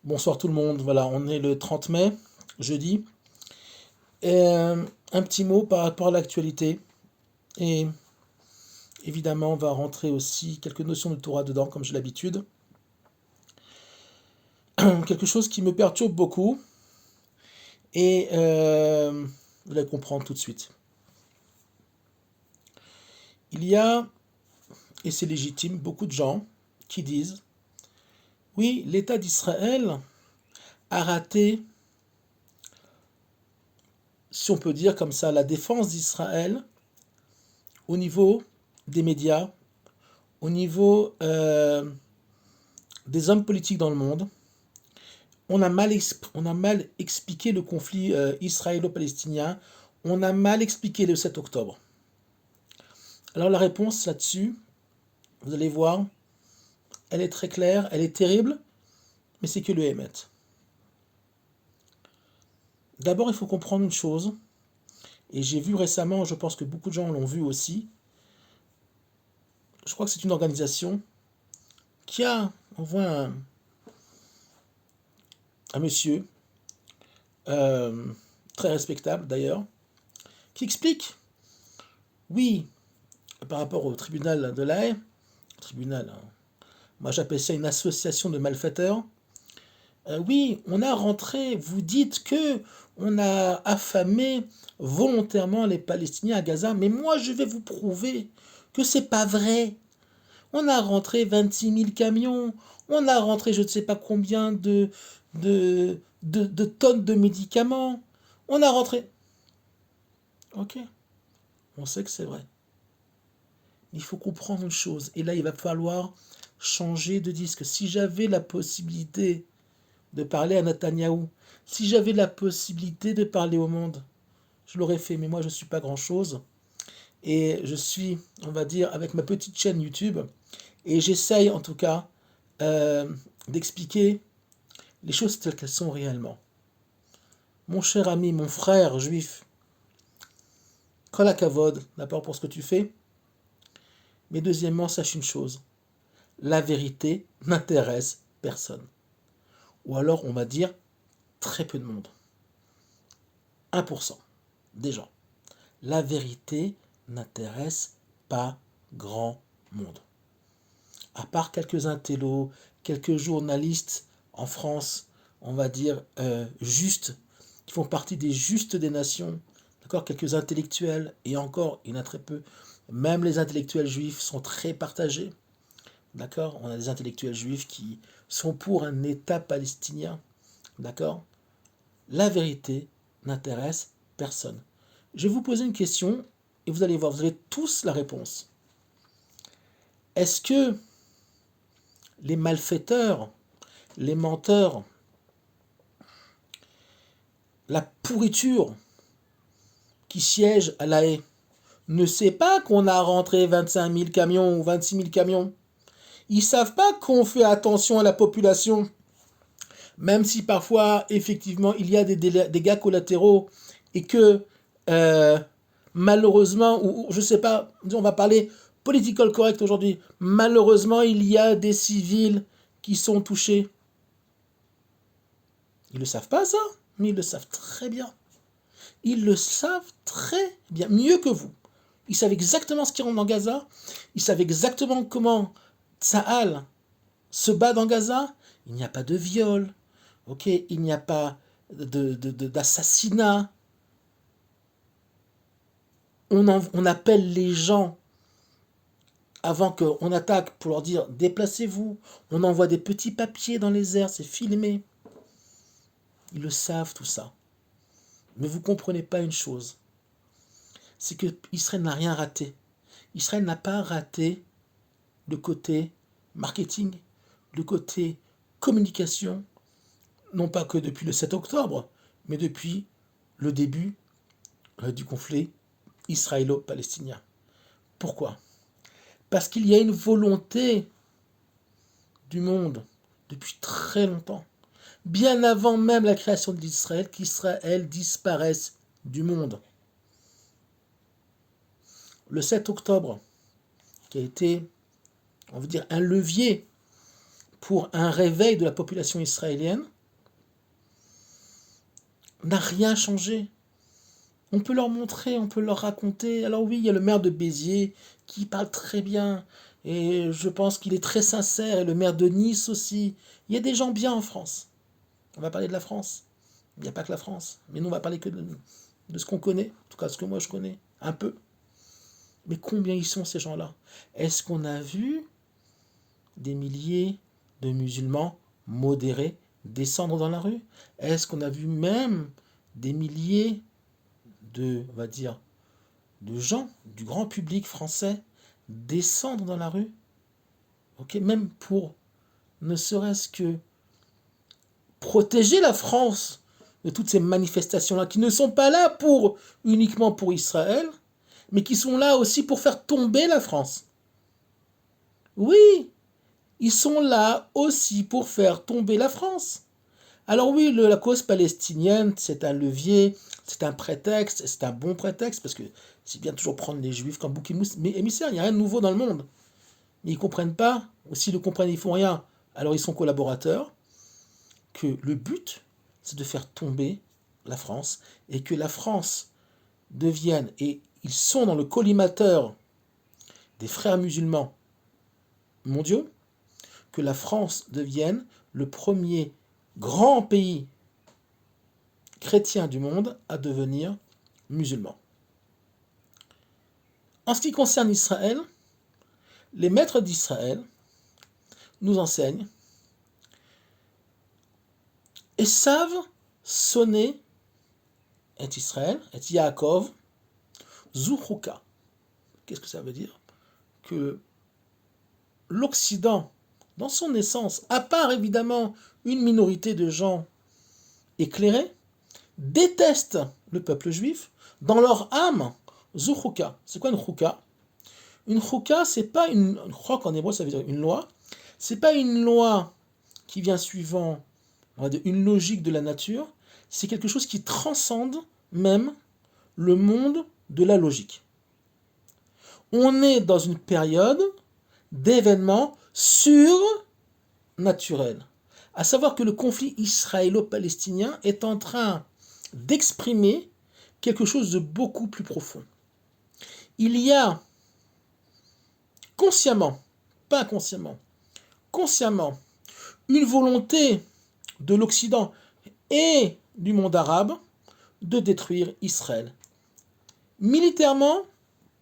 Bonsoir tout le monde, voilà, on est le 30 mai, jeudi. Et un petit mot par rapport à l'actualité. Et évidemment, on va rentrer aussi quelques notions de Torah dedans, comme j'ai l'habitude. Quelque chose qui me perturbe beaucoup, et vous allez comprendre tout de suite. Il y a, et c'est légitime, beaucoup de gens qui disent, oui, l'État d'Israël a raté, si on peut dire comme ça, la défense d'Israël au niveau des médias, au niveau des hommes politiques dans le monde. On a mal expliqué le conflit israélo-palestinien. On a mal expliqué le 7 octobre. Alors la réponse là-dessus, vous allez voir, elle est très claire, elle est terrible, mais c'est que le Hémet. D'abord, il faut comprendre une chose, et j'ai vu récemment, je pense que beaucoup de gens l'ont vu aussi, je crois que c'est une organisation qui envoie un monsieur, euh, très respectable d'ailleurs, qui explique, oui, par rapport au tribunal de La Haye, tribunal, hein, moi j'appelle ça une association de malfaiteurs. Oui, on a rentré, vous dites que on a affamé volontairement les Palestiniens à Gaza, mais moi je vais vous prouver que c'est pas vrai. On a rentré 26 000 camions, on a rentré je ne sais pas combien de tonnes de médicaments, on a rentré. Ok, on sait que c'est vrai. Il faut comprendre une chose, et là il va falloir changer de disque. Si j'avais la possibilité de parler à Netanyahou, si j'avais la possibilité de parler au monde, je l'aurais fait, mais moi je ne suis pas grand-chose. Et je suis, on va dire, avec ma petite chaîne YouTube, et j'essaye en tout cas d'expliquer les choses telles qu'elles sont réellement. Mon cher ami, mon frère juif, kol hakavod, d'abord pour ce que tu fais, mais deuxièmement, sache une chose, la vérité n'intéresse personne. Ou alors on va dire très peu de monde. 1% des gens. La vérité n'intéresse pas grand monde. À part quelques intellos, quelques journalistes en France, on va dire justes, qui font partie des justes des nations, d'accord, quelques intellectuels, et encore, il y en a très peu. Même les intellectuels juifs sont très partagés, d'accord. On a des intellectuels juifs qui sont pour un État palestinien, d'accord. La vérité n'intéresse personne. Je vais vous poser une question et vous allez voir, vous avez tous la réponse. Est-ce que les malfaiteurs, les menteurs, la pourriture qui siège à La Haye ne sait pas qu'on a rentré 25 000 camions ou 26 000 camions? Ils ne savent pas qu'on fait attention à la population, même si parfois, effectivement, il y a des dégâts collatéraux et que, malheureusement, ou je ne sais pas, on va parler political correct aujourd'hui, malheureusement, il y a des civils qui sont touchés. Ils ne le savent pas ça, mais ils le savent très bien. Ils le savent très bien, mieux que vous. Ils savent exactement ce qui rentre dans Gaza, ils savent exactement comment Tsahal se bat dans Gaza. Il n'y a pas de viol, ok, il n'y a pas d'assassinat. On appelle les gens avant qu'on attaque pour leur dire déplacez-vous. On envoie des petits papiers dans les airs, c'est filmé. Ils le savent tout ça. Mais vous ne comprenez pas une chose, c'est que Israël n'a rien raté. Israël n'a pas raté le côté marketing, le côté communication, non pas que depuis le 7 octobre, mais depuis le début du conflit israélo-palestinien. Pourquoi? Parce qu'il y a une volonté du monde depuis très longtemps, bien avant même la création d'Israël, qu'Israël disparaisse du monde. Le 7 octobre, qui a été, on va dire, un levier pour un réveil de la population israélienne, n'a rien changé. On peut leur montrer, on peut leur raconter. Alors oui, il y a le maire de Béziers qui parle très bien. Et je pense qu'il est très sincère. Et le maire de Nice aussi. Il y a des gens bien en France. On va parler de la France. Il n'y a pas que la France. Mais nous, on va parler que de ce qu'on connaît. En tout cas, ce que moi, je connais. Un peu. Mais combien ils sont, ces gens-là? Est-ce qu'on a vu des milliers de musulmans modérés descendre dans la rue? Est-ce qu'on a vu même des milliers on va dire, de gens, du grand public français, descendre dans la rue, ok, même pour ne serait-ce que protéger la France de toutes ces manifestations-là, qui ne sont pas là uniquement pour Israël, mais qui sont là aussi pour faire tomber la France. Oui, ils sont là aussi pour faire tomber la France. Alors oui, la cause palestinienne, c'est un levier, c'est un prétexte, c'est un bon prétexte, parce que c'est bien toujours prendre les juifs comme bouc émissaire, il n'y a rien de nouveau dans le monde. Mais ils ne comprennent pas, ou s'ils le comprennent, ils font rien, alors ils sont collaborateurs, que le but, c'est de faire tomber la France, et que la France devienne, et ils sont dans le collimateur des frères musulmans mondiaux, que la France devienne le premier grand pays chrétien du monde à devenir musulman. En ce qui concerne Israël, les maîtres d'Israël nous enseignent et savent sonner et Israël, et Yaakov, Zuchuka. Qu'est-ce que ça veut dire? Que l'Occident, dans son essence, à part évidemment une minorité de gens éclairés, détestent le peuple juif dans leur âme. Zuchuka. C'est quoi une chouka? Une chouka, c'est pas une chok en hébreu, ça veut dire une loi. C'est pas une loi qui vient suivant, on va dire, une logique de la nature. C'est quelque chose qui transcende même le monde de la logique. On est dans une période d'événements surnaturels. À savoir que le conflit israélo-palestinien est en train d'exprimer quelque chose de beaucoup plus profond. Il y a consciemment, pas inconsciemment, consciemment, une volonté de l'Occident et du monde arabe de détruire Israël. Militairement,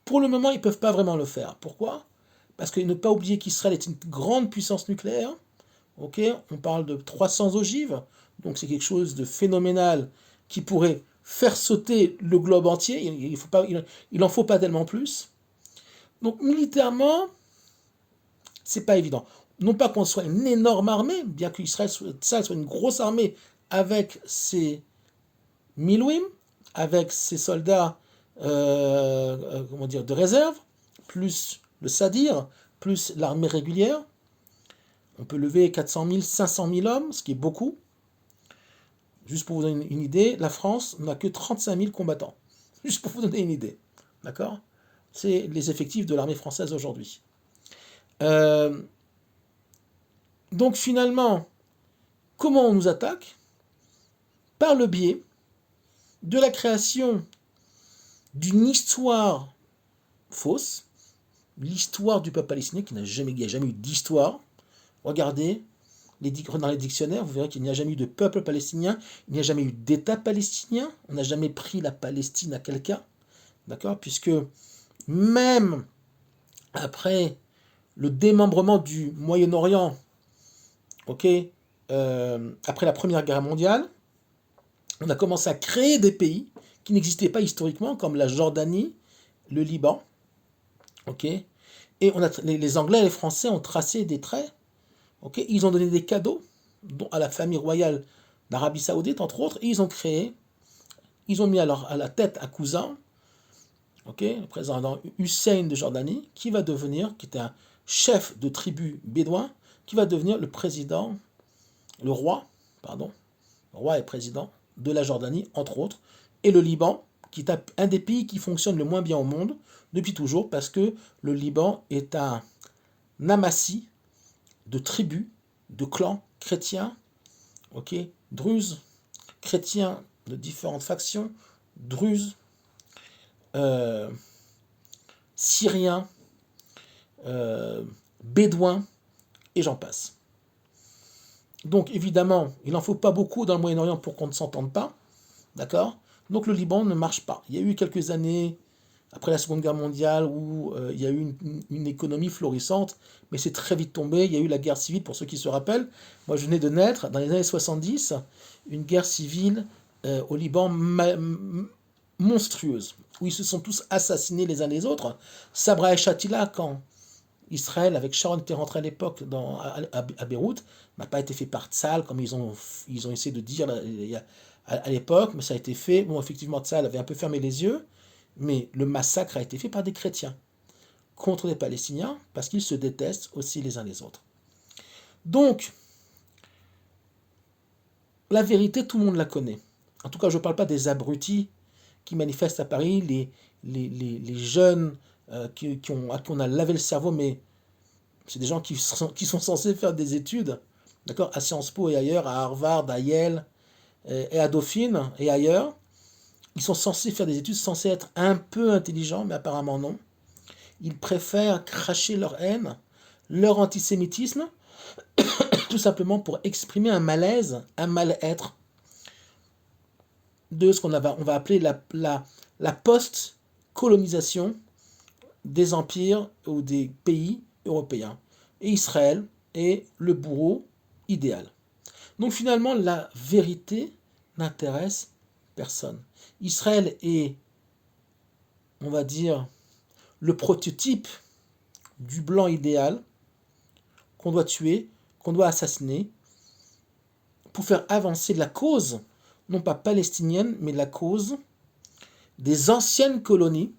pour le moment, ils ne peuvent pas vraiment le faire. Pourquoi? Parce qu'il ne faut pas oublier qu'Israël est une grande puissance nucléaire. Okay, on parle de 300 ogives, donc c'est quelque chose de phénoménal qui pourrait faire sauter le globe entier. Il n'en faut pas tellement plus. Donc militairement, c'est pas évident. Non pas qu'on soit une énorme armée, bien qu'Israël soit une grosse armée avec ses milouim, avec ses soldats comment dire, de réserve, plus le Sadir, plus l'armée régulière. On peut lever 400 000, 500 000 hommes, ce qui est beaucoup. Juste pour vous donner une idée, la France n'a que 35 000 combattants. Juste pour vous donner une idée. D'accord? C'est les effectifs de l'armée française aujourd'hui. Donc finalement, comment on nous attaque? Par le biais de la création d'une histoire fausse, l'histoire du peuple palestinien qui n'a jamais, il n'y a jamais eu d'histoire. Regardez dans les dictionnaires, vous verrez qu'il n'y a jamais eu de peuple palestinien, il n'y a jamais eu d'État palestinien, on n'a jamais pris la Palestine à quelqu'un, d'accord? Puisque même après le démembrement du Moyen-Orient, ok, après la Première Guerre mondiale, on a commencé à créer des pays qui n'existaient pas historiquement, comme la Jordanie, le Liban, ok, et les Anglais et les Français ont tracé des traits. Okay, ils ont donné des cadeaux à la famille royale d'Arabie Saoudite, entre autres, et ils ont mis à la tête un cousin, okay, le président Hussein de Jordanie, qui était un chef de tribu bédouin, qui va devenir le roi et président de la Jordanie, entre autres, et le Liban, qui est un des pays qui fonctionne le moins bien au monde, depuis toujours, parce que le Liban est un amassis de tribus, de clans chrétiens, ok, druzes, chrétiens, de différentes factions, Druzes, euh, Syriens, Bédouins, et j'en passe. Donc évidemment, il n'en faut pas beaucoup dans le Moyen-Orient pour qu'on ne s'entende pas, d'accord? Donc le Liban ne marche pas. Il y a eu quelques années, après la Seconde Guerre mondiale, où il y a eu une économie florissante, mais c'est très vite tombé. Il y a eu la guerre civile, pour ceux qui se rappellent. Moi, je venais de naître, dans les années 70, une guerre civile au Liban monstrueuse, où ils se sont tous assassinés les uns les autres. Sabra et Shatila, quand Israël, avec Sharon, était rentré à l'époque à Beyrouth, n'a pas été fait par Tzal, comme ils ont essayé de dire à l'époque, mais ça a été fait. Bon, effectivement, Tzal avait un peu fermé les yeux, mais le massacre a été fait par des chrétiens contre les Palestiniens, parce qu'ils se détestent aussi les uns les autres. Donc, la vérité, tout le monde la connaît. En tout cas, je ne parle pas des abrutis qui manifestent à Paris, les jeunes à qui on a lavé le cerveau, mais c'est des gens qui sont censés faire des études, d'accord, à Sciences Po et ailleurs, à Harvard, à Yale et à Dauphine et ailleurs. Ils sont censés faire des études, censés être un peu intelligents, mais apparemment non. Ils préfèrent cracher leur haine, leur antisémitisme, tout simplement pour exprimer un malaise, un mal-être de ce on va appeler la post-colonisation des empires ou des pays européens. Et Israël est le bourreau idéal. Donc finalement, la vérité n'intéresse personne. Israël est, on va dire, le prototype du blanc idéal qu'on doit tuer, qu'on doit assassiner, pour faire avancer la cause, non pas palestinienne, mais la cause des anciennes colonies,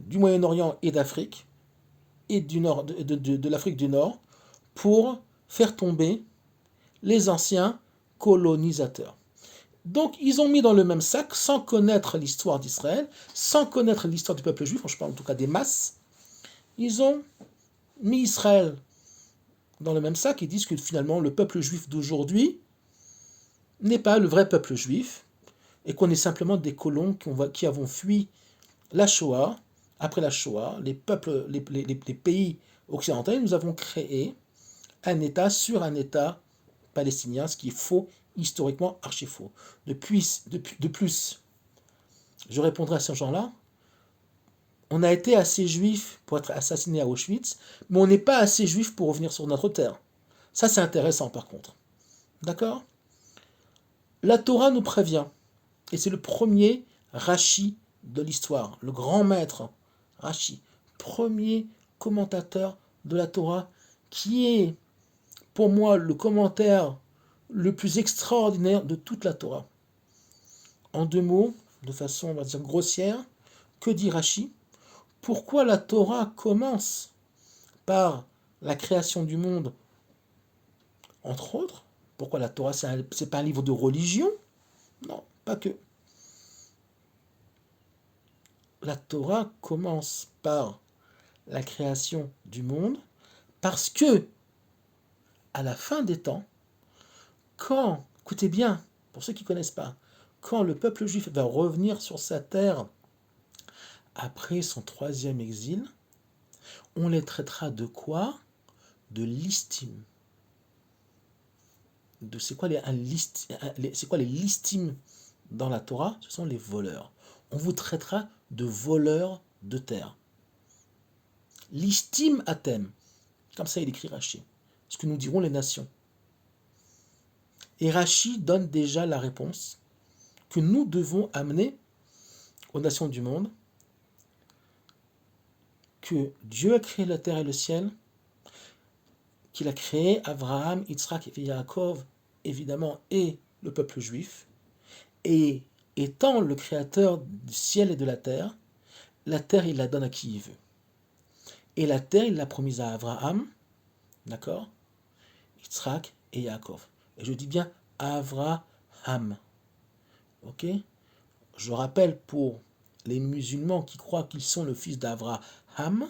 du Moyen-Orient et d'Afrique, et du nord, de l'Afrique du Nord, pour faire tomber les anciens colonisateurs. Donc ils ont mis dans le même sac, sans connaître l'histoire d'Israël, sans connaître l'histoire du peuple juif, je parle en tout cas des masses, ils ont mis Israël dans le même sac et disent que finalement le peuple juif d'aujourd'hui n'est pas le vrai peuple juif et qu'on est simplement des colons qui avons fui la Shoah. Après la Shoah, les pays occidentaux, nous avons créé un État sur un État palestinien, ce qui est faux, historiquement archi faux. De plus, je répondrai à ces gens-là, on a été assez juifs pour être assassinés à Auschwitz, mais on n'est pas assez juifs pour revenir sur notre terre. Ça, c'est intéressant par contre. D'accord? La Torah nous prévient, et c'est le premier Rashi de l'histoire, le grand maître Rashi, premier commentateur de la Torah, qui est pour moi le commentaire le plus extraordinaire de toute la Torah. En deux mots, de façon on va dire grossière, que dit Rashi? Pourquoi la Torah commence par la création du monde, entre autres? Pourquoi la Torah, c'est pas un livre de religion? Non, pas que. La Torah commence par la création du monde parce que, à la fin des temps, quand, écoutez bien, pour ceux qui ne connaissent pas, quand le peuple juif va revenir sur sa terre après son troisième exil, on les traitera de quoi? De listime. C'est quoi les listimes dans la Torah? Ce sont les voleurs. On vous traitera de voleurs de terre. L'istime athème. Comme ça, il écrit Rashi. Ce que nous diront les nations. Et Rashi donne déjà la réponse que nous devons amener aux nations du monde, que Dieu a créé la terre et le ciel, qu'il a créé Abraham, Yitzhak et Yaakov, évidemment, et le peuple juif, et étant le créateur du ciel et de la terre, il la donne à qui il veut. Et la terre, il l'a promise à Abraham, d'accord, Yitzhak et Yaakov. Et je dis bien Avraham. Ok? Je rappelle pour les musulmans qui croient qu'ils sont le fils d'Avraham,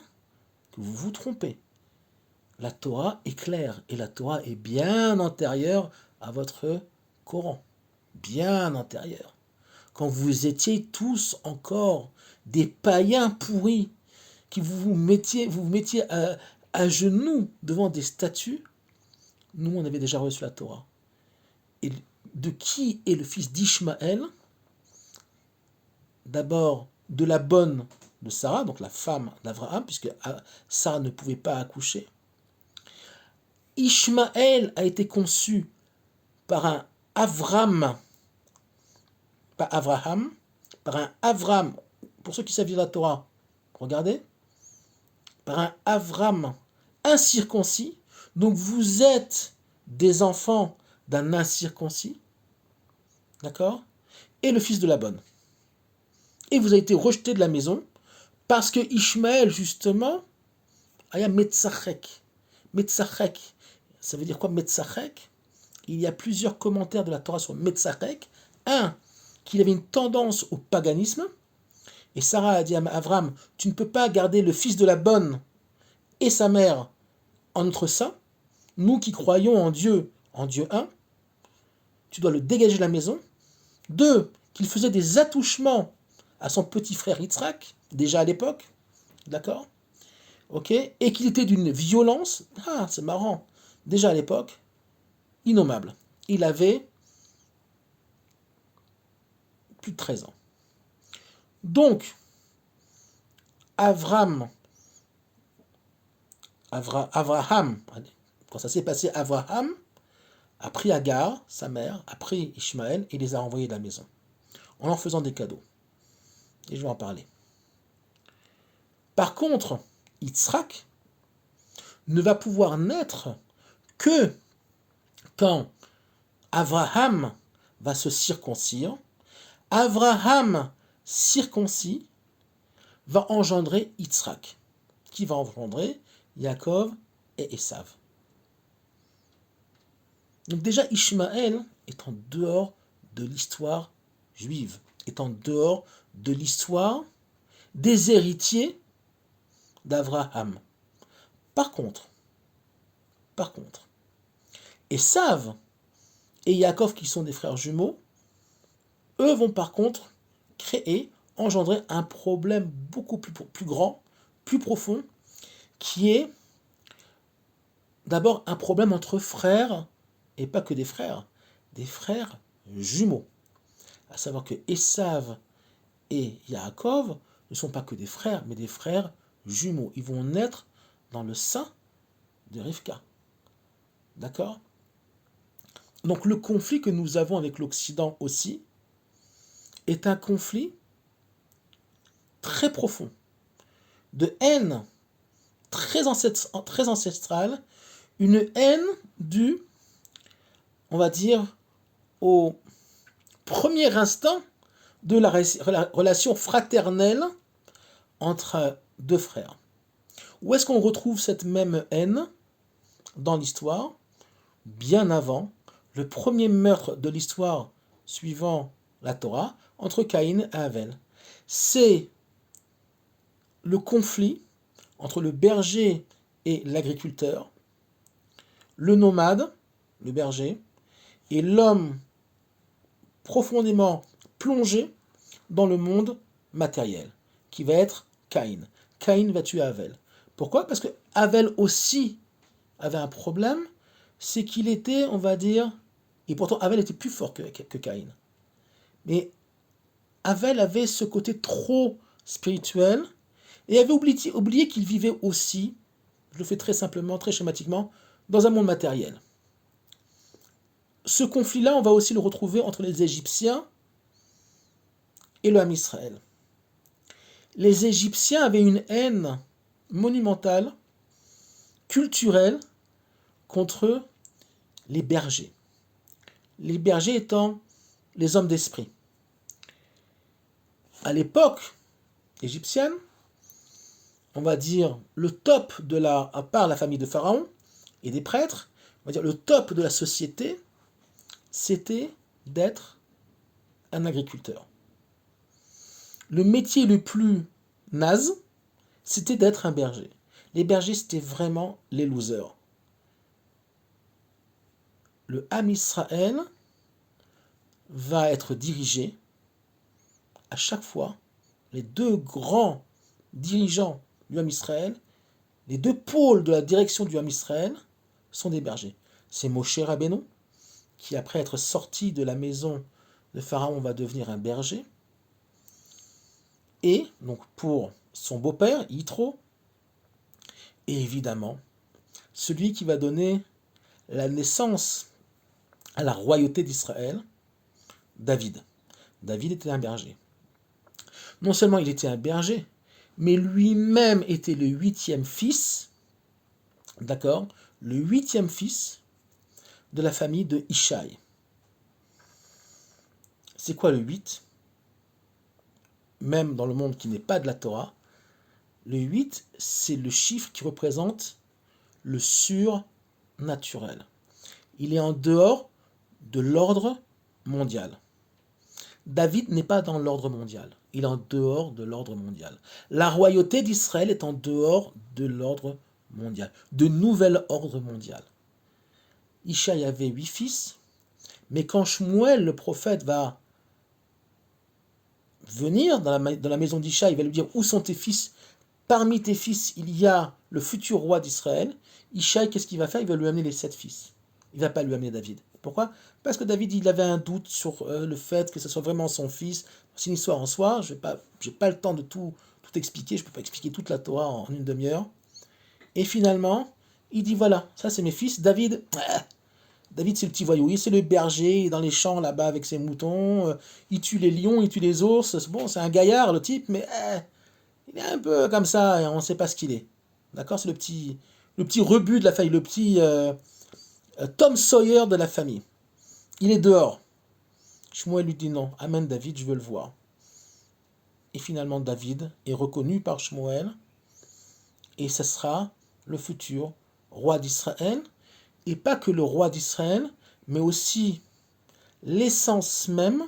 que vous vous trompez. La Torah est claire et la Torah est bien antérieure à votre Coran. bien antérieure. Quand vous étiez tous encore des païens pourris, que vous mettiez à genoux devant des statues, nous, on avait déjà reçu la Torah. Et de qui est le fils d'Ishmaël? D'abord, de la bonne de Sarah, donc la femme d'Abraham, puisque Sarah ne pouvait pas accoucher. Ishmaël a été conçu par un Avram, pas Abraham, par un Avram, pour ceux qui savent lire la Torah, regardez, par un Avram incirconcis, donc vous êtes des enfants d'un incirconcis, d'accord, et le fils de la bonne. Et vous avez été rejeté de la maison, parce que Ishmaël, justement, aya Metzachek. Metzachek, ça veut dire quoi Metzachek? Il y a plusieurs commentaires de la Torah sur Metzachek. Un, qu'il avait une tendance au paganisme. Et Sarah a dit à Avram, tu ne peux pas garder le fils de la bonne et sa mère en notre sein. Nous qui croyons en Dieu un, tu dois le dégager de la maison. Deux, qu'il faisait des attouchements à son petit frère Yitzhak, déjà à l'époque, d'accord, ok, et qu'il était d'une violence, c'est marrant, déjà à l'époque, innommable. Il avait plus de 13 ans. Donc, Abraham, quand ça s'est passé, Abraham a pris Agar, sa mère, a pris Ishmaël et les a renvoyés de la maison, en leur faisant des cadeaux. Et je vais en parler. Par contre, Yitzhak ne va pouvoir naître que quand Abraham va se circoncire. Abraham circoncis va engendrer Yitzhak, qui va engendrer Yaakov et Esav. Donc déjà, Ishmaël est en dehors de l'histoire juive, est en dehors de l'histoire des héritiers d'Abraham. Par contre, Esav et Yaakov, qui sont des frères jumeaux, eux vont par contre engendrer un problème beaucoup plus grand, plus profond, qui est d'abord un problème entre frères, et pas que des frères jumeaux. À savoir que Esav et Yaakov ne sont pas que des frères, mais des frères jumeaux. Ils vont naître dans le sein de Rivka. D'accord? Donc le conflit que nous avons avec l'Occident aussi est un conflit très profond, de haine très ancestrale, une haine due, on va dire, au premier instant de la relation fraternelle entre deux frères. Où est-ce qu'on retrouve cette même haine dans l'histoire? Bien avant le premier meurtre de l'histoire suivant la Torah, entre Caïn et Avel. C'est le conflit entre le berger et l'agriculteur, le nomade, le berger, et l'homme profondément plongé dans le monde matériel, qui va être Caïn. Caïn va tuer Avel. Pourquoi? Parce que Avel aussi avait un problème, c'est qu'il était, on va dire, et pourtant Avel était plus fort que Caïn. Mais Avel avait ce côté trop spirituel et avait oublié qu'il vivait aussi, je le fais très simplement, très schématiquement, dans un monde matériel. Ce conflit-là, on va aussi le retrouver entre les Égyptiens et le Ham Israël. Les Égyptiens avaient une haine monumentale, culturelle, contre les bergers. Les bergers étant les hommes d'esprit. À l'époque égyptienne, on va dire le top à part la famille de Pharaon et des prêtres, on va dire le top de la société, c'était d'être un agriculteur. Le métier le plus naze, c'était d'être un berger. Les bergers, c'était vraiment les losers. Le Ham Israël, va être dirigé à chaque fois. Les deux grands dirigeants du Ham Israël, les deux pôles de la direction du Ham Israël sont des bergers. C'est Moshe Rabbeinu, qui après être sorti de la maison de Pharaon va devenir un berger. Et donc pour son beau-père, Yitro, et évidemment, celui qui va donner la naissance à la royauté d'Israël, David. David était un berger. Non seulement il était un berger, mais lui-même était le 8e fils, d'accord, le 8e fils de la famille de Ishaï. C'est quoi le 8? Même dans le monde qui n'est pas de la Torah, le 8, c'est le chiffre qui représente le surnaturel. Il est en dehors de l'ordre mondial. David n'est pas dans l'ordre mondial, il est en dehors de l'ordre mondial. La royauté d'Israël est en dehors de l'ordre mondial, de nouvel ordre mondial. Ishaï avait 8 fils, mais quand Shmuel, le prophète, va venir dans la maison d'Ishaï, il va lui dire où sont tes fils. Parmi tes fils, il y a le futur roi d'Israël. Ishaï, qu'est-ce qu'il va faire? Il va lui amener les 7 fils. Il ne va pas lui amener David. Pourquoi? Parce que David, il avait un doute sur le fait que ce soit vraiment son fils. C'est une histoire en soi. Je n'ai pas le temps de tout expliquer. Je ne peux pas expliquer toute la Torah en une demi-heure. Et finalement, il dit voilà, ça c'est mes fils. David, c'est le petit voyou. C'est le berger, il est dans les champs là-bas avec ses moutons. Il tue les lions, il tue les ours. Bon, c'est un gaillard le type, mais il est un peu comme ça et on ne sait pas ce qu'il est. D'accord? C'est le petit rebut de la famille, le petit Tom Sawyer de la famille. Il est dehors. Shmuel lui dit non, amène David, je veux le voir. Et finalement, David est reconnu par Shmuel et ce sera le futur roi d'Israël. Et pas que le roi d'Israël, mais aussi l'essence même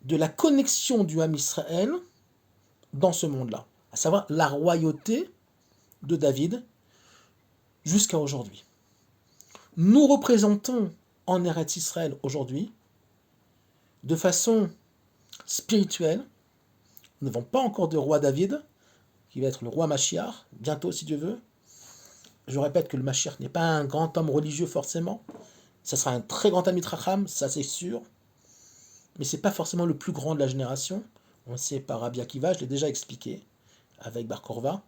de la connexion du Ham Israël dans ce monde-là, à savoir la royauté de David jusqu'à aujourd'hui. Nous représentons en Eretz Israël aujourd'hui, de façon spirituelle, nous n'avons pas encore de roi David, qui va être le roi Mashiach, bientôt si Dieu veut. Je répète que le Mashiach n'est pas un grand homme religieux forcément, ça sera un très grand ami Racham, ça c'est sûr, mais ce n'est pas forcément le plus grand de la génération. On le sait par Rabbi Akiva, je l'ai déjà expliqué, avec Bar Korva.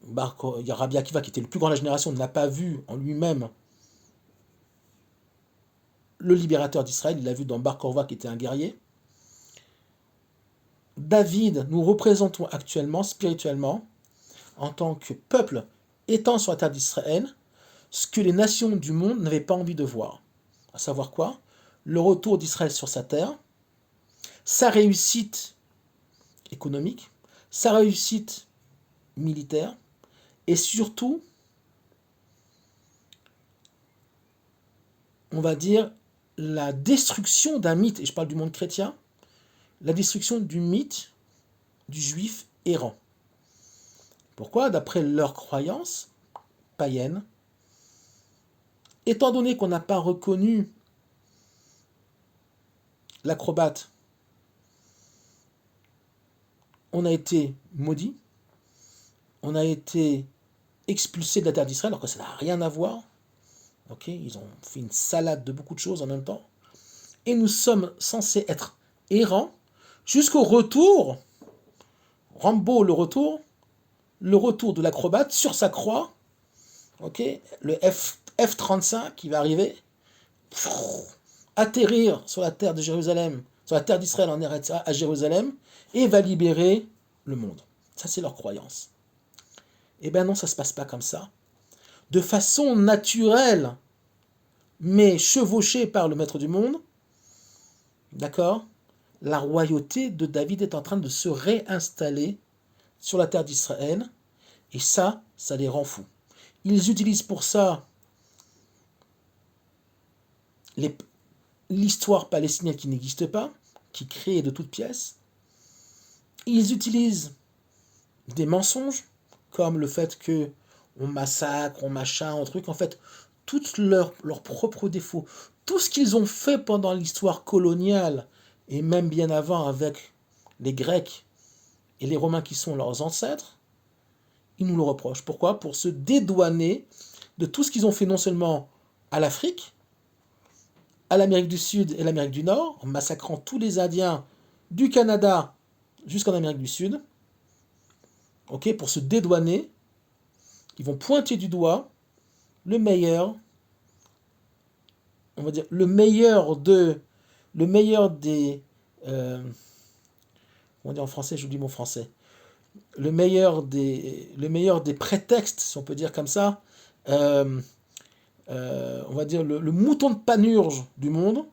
Il y a Rabbi Akiva qui était le plus grand de la génération, n'a pas vu en lui-même le libérateur d'Israël, il l'a vu dans Bar Korva qui était un guerrier. David, nous représentons actuellement, spirituellement, en tant que peuple étant sur la terre d'Israël, ce que les nations du monde n'avaient pas envie de voir. À savoir quoi? Le retour d'Israël sur sa terre, sa réussite économique, sa réussite militaire, et surtout, on va dire, la destruction d'un mythe, et je parle du monde chrétien, la destruction du mythe du juif errant. Pourquoi? D'après leurs croyances païennes, étant donné qu'on n'a pas reconnu l'acrobate, on a été maudit, on a été expulsé de la terre d'Israël, alors que ça n'a rien à voir. Okay, ils ont fait une salade de beaucoup de choses en même temps. Et nous sommes censés être errants jusqu'au retour, Rambo le retour de l'acrobate sur sa croix, okay, le F-35 qui va arriver, atterrir sur la terre de Jérusalem, sur la terre d'Israël en Eretz à Jérusalem, et va libérer le monde. Ça, c'est leur croyance. Eh bien non, ça ne se passe pas comme ça. De façon naturelle, mais chevauchée par le maître du monde, d'accord, la royauté de David est en train de se réinstaller sur la terre d'Israël, et ça les rend fous. Ils utilisent pour ça l'histoire palestinienne qui n'existe pas, qui est créée de toutes pièces. Ils utilisent des mensonges, comme le fait que on massacre, on machin, un truc. En fait, tous leurs propres défauts, tout ce qu'ils ont fait pendant l'histoire coloniale, et même bien avant avec les Grecs et les Romains qui sont leurs ancêtres, ils nous le reprochent. Pourquoi? Pour se dédouaner de tout ce qu'ils ont fait non seulement à l'Afrique, à l'Amérique du Sud et l'Amérique du Nord, en massacrant tous les Indiens du Canada jusqu'en Amérique du Sud, ok, pour se dédouaner, ils vont pointer du doigt le meilleur, on va dire le meilleur des, on dit en français, j'oublie mon français, le meilleur des prétextes, si on peut dire comme ça, euh, on va dire le mouton de panurge du monde,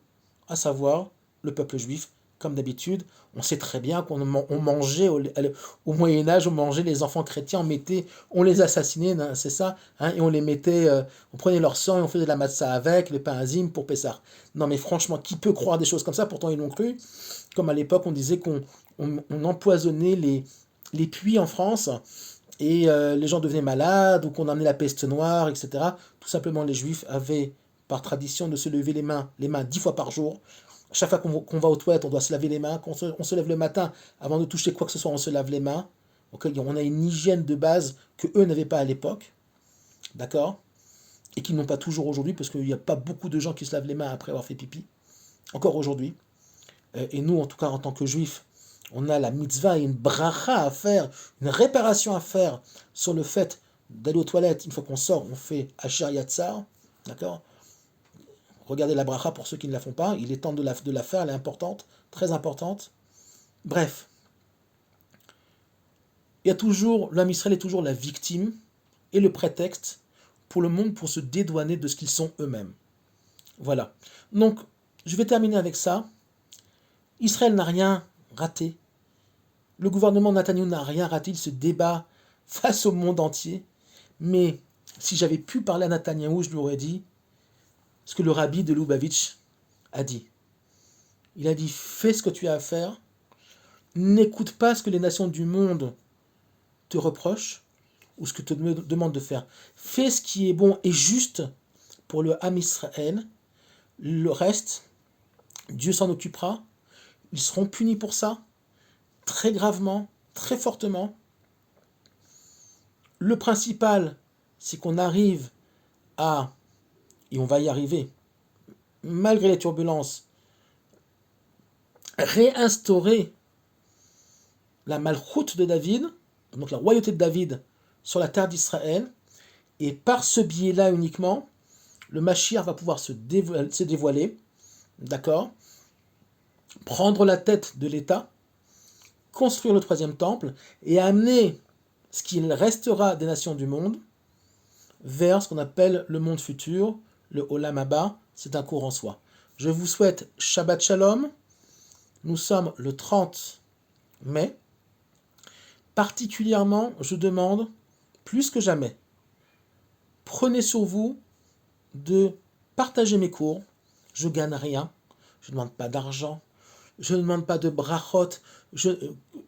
à savoir le peuple juif. Comme d'habitude, on sait très bien qu'on mangeait au Moyen-Âge, on mangeait les enfants chrétiens, on les assassinait, c'est ça, hein, et on les mettait, on prenait leur sang et on faisait de la matzah avec, le pain azim pour Pessah. Non mais franchement, qui peut croire des choses comme ça? Pourtant ils l'ont cru. Comme à l'époque, on disait qu'on empoisonnait les puits en France et les gens devenaient malades ou qu'on amenait la peste noire, etc. Tout simplement, les juifs avaient par tradition de se lever les mains 10 fois par jour. Chaque fois qu'on va aux toilettes, on doit se laver les mains. Quand on se lève le matin, avant de toucher quoi que ce soit, on se lave les mains. Donc, on a une hygiène de base que eux n'avaient pas à l'époque. D'accord? Et qu'ils n'ont pas toujours aujourd'hui, parce qu'il n'y a pas beaucoup de gens qui se lavent les mains après avoir fait pipi. Encore aujourd'hui. Et nous, en tout cas, en tant que juifs, on a la mitzvah et une bracha à faire, une réparation à faire sur le fait d'aller aux toilettes. Une fois qu'on sort, on fait Asher Yatzar. D'accord? Regardez la bracha pour ceux qui ne la font pas. Il est temps de la faire, elle est importante, très importante. Bref, il y a toujours, l'homme Israël est toujours la victime et le prétexte pour le monde pour se dédouaner de ce qu'ils sont eux-mêmes. Voilà. Donc, je vais terminer avec ça. Israël n'a rien raté. Le gouvernement Netanyahou n'a rien raté. Il se débat face au monde entier. Mais si j'avais pu parler à Netanyahou, je lui aurais dit ce que le rabbi de Lubavitch a dit. Il a dit, fais ce que tu as à faire, n'écoute pas ce que les nations du monde te reprochent ou ce que te demandent de faire. Fais ce qui est bon et juste pour le Ham Israël. Le reste, Dieu s'en occupera. Ils seront punis pour ça, très gravement, très fortement. Le principal, c'est qu'on arrive à, et on va y arriver, malgré les turbulences, réinstaurer la malchoute de David, donc la royauté de David sur la terre d'Israël, et par ce biais-là uniquement, le Mashiach va pouvoir se dévoiler, d'accord, prendre la tête de l'État, construire le troisième temple, et amener ce qu'il restera des nations du monde vers ce qu'on appelle le monde futur, le Olam Haba, c'est un cours en soi. Je vous souhaite Shabbat Shalom. Nous sommes le 30 mai. Particulièrement, je demande, plus que jamais, prenez sur vous de partager mes cours. Je ne gagne rien. Je ne demande pas d'argent. Je ne demande pas de brachot. Je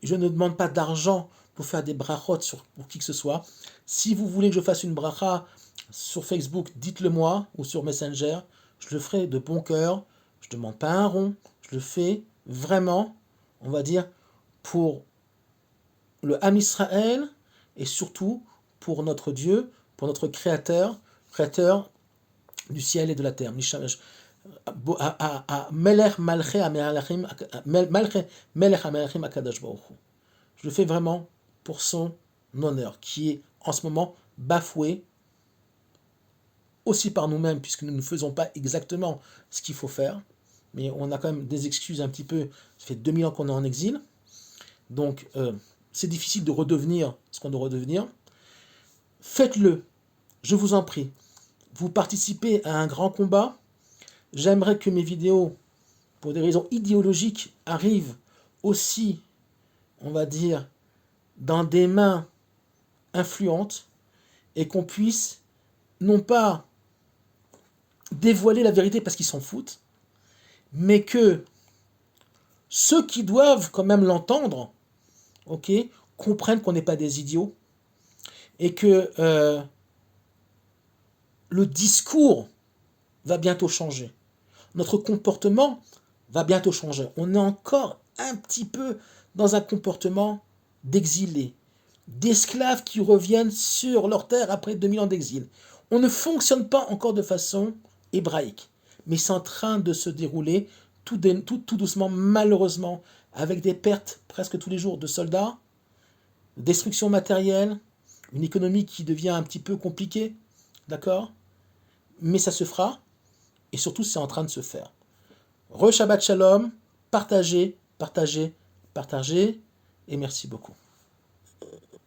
ne demande pas d'argent pour faire des brachot pour qui que ce soit. Si vous voulez que je fasse une bracha sur Facebook, dites-le moi, ou sur Messenger. Je le ferai de bon cœur. Je ne demande pas un rond. Je le fais vraiment, on va dire, pour le Ham Israël et surtout pour notre Dieu, pour notre Créateur du ciel et de la terre. Melech Malchei HaMelachim Akadosh Baruch Hu. Je le fais vraiment pour son honneur, qui est en ce moment bafoué aussi par nous-mêmes, puisque nous ne faisons pas exactement ce qu'il faut faire, mais on a quand même des excuses un petit peu. Ça fait 2000 ans qu'on est en exil, donc c'est difficile de redevenir ce qu'on doit redevenir. Faites-le, je vous en prie. Vous participez à un grand combat. J'aimerais que mes vidéos, pour des raisons idéologiques, arrivent aussi, on va dire, dans des mains influentes et qu'on puisse non pas dévoiler la vérité parce qu'ils s'en foutent, mais que ceux qui doivent quand même l'entendre, ok, comprennent qu'on n'est pas des idiots et que le discours va bientôt changer. notre comportement va bientôt changer. On est encore un petit peu dans un comportement d'exilés, d'esclaves qui reviennent sur leur terre après 2000 ans d'exil. On ne fonctionne pas encore de façon hébraïque, mais c'est en train de se dérouler tout doucement, malheureusement, avec des pertes presque tous les jours de soldats, destruction matérielle, une économie qui devient un petit peu compliquée, d'accord? Mais ça se fera, et surtout c'est en train de se faire. Re Shabbat Shalom, partagez, partagez, partagez, et merci beaucoup.